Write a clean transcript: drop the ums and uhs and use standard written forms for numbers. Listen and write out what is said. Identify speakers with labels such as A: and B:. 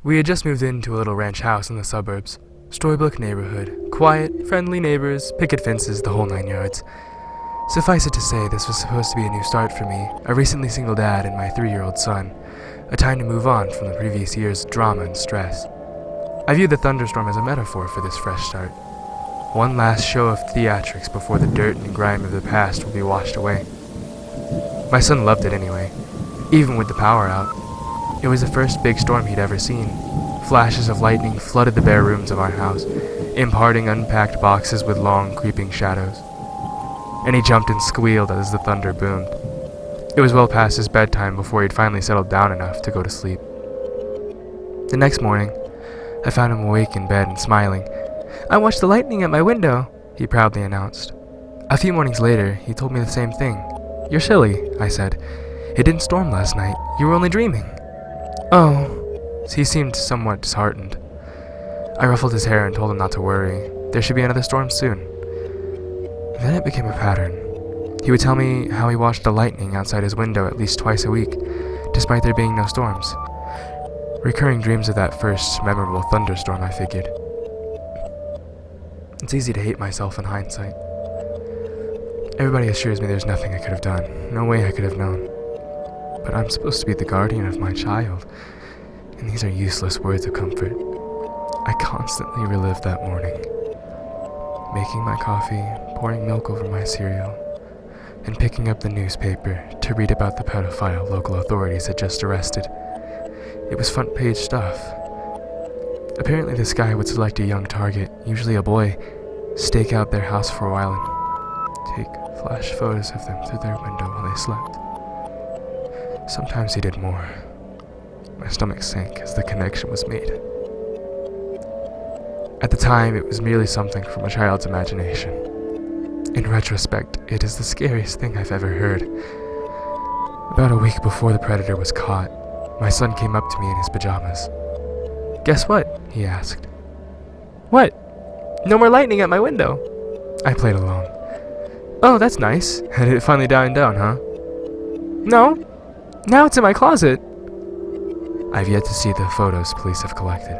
A: We had just moved into a little ranch house in the suburbs. Storybook neighborhood. Quiet, friendly neighbors, picket fences, the whole 9 yards. Suffice it to say, this was supposed to be a new start for me, a recently single dad and my 3-year-old son. A time to move on from the previous year's drama and stress. I viewed the thunderstorm as a metaphor for this fresh start. One last show of theatrics before the dirt and grime of the past will be washed away. My son loved it anyway, even with the power out. It was the first big storm he'd ever seen. Flashes of lightning flooded the bare rooms of our house, imparting unpacked boxes with long, creeping shadows. And he jumped and squealed as the thunder boomed. It was well past his bedtime before he'd finally settled down enough to go to sleep. The next morning, I found him awake in bed and smiling. "I watched the lightning at my window," he proudly announced. A few mornings later, he told me the same thing. "You're silly," I said. "It didn't storm last night. You were only dreaming." "Oh." He seemed somewhat disheartened. I ruffled his hair and told him not to worry. There should be another storm soon. Then it became a pattern. He would tell me how he watched the lightning outside his window at least twice a week, despite there being no storms. Recurring dreams of that first memorable thunderstorm, I figured. It's easy to hate myself in hindsight. Everybody assures me there's nothing I could have done, no way I could have known. But I'm supposed to be the guardian of my child, and these are useless words of comfort. I constantly relived that morning. Making my coffee, pouring milk over my cereal, and picking up the newspaper to read about the pedophile local authorities had just arrested. It was front-page stuff. Apparently this guy would select a young target, usually a boy, stake out their house for a while and take flash photos of them through their window while they slept. Sometimes he did more. My stomach sank as the connection was made. At the time, it was merely something from a child's imagination. In retrospect, it is the scariest thing I've ever heard. About a week before the predator was caught, my son came up to me in his pajamas. "Guess what?" he asked. "What?" "No more lightning at my window." I played along. "Oh, that's nice. Had it finally died down, huh?" "No. Now it's in my closet." I've yet to see the photos police have collected.